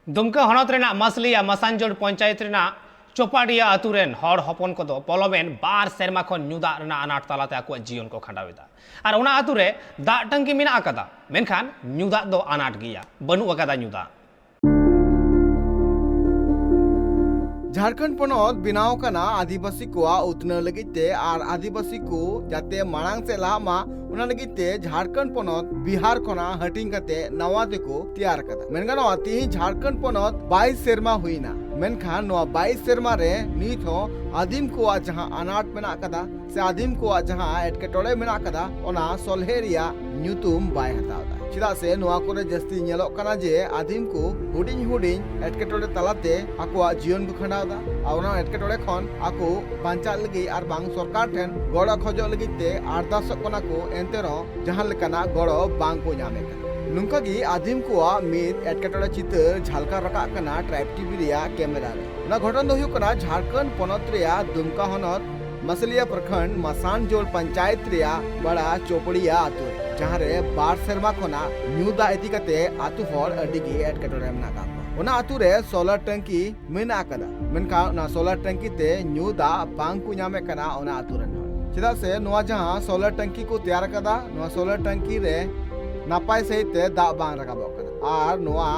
दुमका हनत रेना मसलिया मसानजोड़ पंचायत रेना चोपाडिया आतुरेन हर हपन को पलमेन बार सेरमा खन न्यूदा रेना अनाट तालाते आको जीवन को खंडावेदा और उना आतुरे दाग टंकी मेना आकादा मेनखान न्यूदा दो अनाट गिया बनु आकादा न्यूदा झारखंड पनत बिनाव कना आदिवासी को उतन लगिते और आदिवासी को जाते मांग से लामा उना लगिते झारखंड पनत बिहार खना हटिंग कते नवा देखो तैयार कदा मेनगानो आती झारखंड पनत 22 सेरमा हुईना मेनखान नवा 22 सेरमा रे नीत हो आदिम को जहां अनाट मेना कदा से आदिम को जहां एटकेटोड़े मेना कदा ओना सोल्हेरिया न्यूतुम बाय हतावदा चिदा से नुआ कोरे जस्ती नेलो कना जे आदिम को हुडिंग हुडिंग एटकेटोड़े तलाते आको जीवन को खंडावदा और एटकेटोड़े खन आको बांचा लगी और बांग सरकार ठेन गड़ो खोजो लगिते आरदास कना को एंतेरो जहां लेकाना गड़ो बांग को नामे नुंका गी आदिम को मिद एटकेटोड़े चित्र झालका रका कना ट्राइब टीवी रिया कैमरा रे ना घटन दो हुकना झारखंड पनत रिया दुमका हनत मसलिया प्रखंड मसानजोड़ पंचायत रिया बड़ा चोपड़िया आतु जहां रे बार सेरमा खना न्यूदा इति कते आतु हर अडिगी एटकेटोड़े मेना का ओना आतु रे सोलर टंकी मेना कदा मेनका ना सोलर टंकी ते न्यूदा बांग को नामे कना ओना आतु रे चिदा से नोआ जहां सोलर टंकी को तैयार कदा नोआ सोलर टंकी रे नापाय सहित दा बांग रकाबो कना और नोआ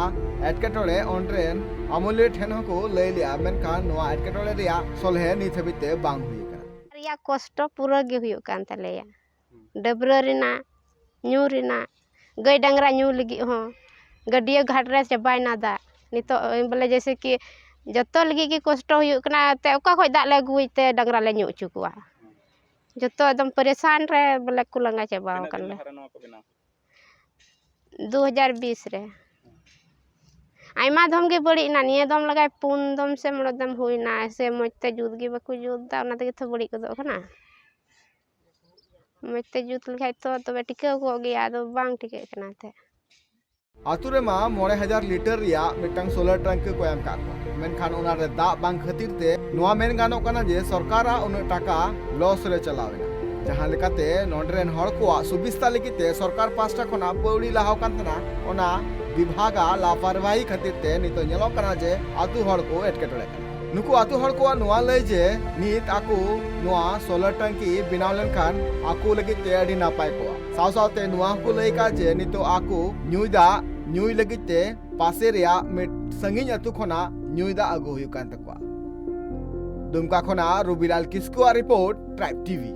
एटकेटोड़े ऑनरेन अमूल्य ठेन को लय लिया मेनका नोआ एटकेटोड़े रिया सोलहे नित हबिते बांग हुई या कष्ट पूरा गे हुई कान तलेया डबरा रेना न्यू रेना गई डंगरा न्यू लगी हो गडिया घाट रे चबायना दा नितो बोले जैसे कि जतो लगी की कष्ट हुई कना ते ओका खoj दा ले गुइते डंगरा ले न्यू चुकुआ जतो एकदम परेशान रे बोले कुलंगा चबाव कन ले 2020 रे आयमा दम के बड़ी ना निये दम लगाय पुन दम से मोड़ दम हुईना ऐसे मजते जुद गे बाकु जुद ना तके तो बड़ी को कना मजते जुद लखाय तो तबे टिके को गया तो बांग टिके कना ते आतुरे मा 9000 लीटर रिया मिटंग सोलर टैंक को एम का मेनखान ओना रे दा बांग खातिर ते नोआ मेन गानो कना जे सरकारा उन टाका लॉस रे चलावेना जहां लेकाते नोडरेन हर को सुबिस्ता लेकिते सरकार पास्टा खना पौड़ी लाहाव कांतना ओना विभागा लापरवाही खातिर ते नितो नेलो कना जे आतु हर को एटकेटोड़े नुकु आतु हर को नोआ लय जे नित आकु नोआ सोलर टंकी बिनाव लेनखान आकु लगिते अडी नापाय को साव सावते नोआ को लय का जे नितो आकु न्यूदा न्यूई लगिते पासे रिया मिट संगिन आतु खना न्यूदा आगु हुई कान तकवा दुमका खना रुबिलाल किस्कुआ रिपोर्ट ट्राइब टीवी।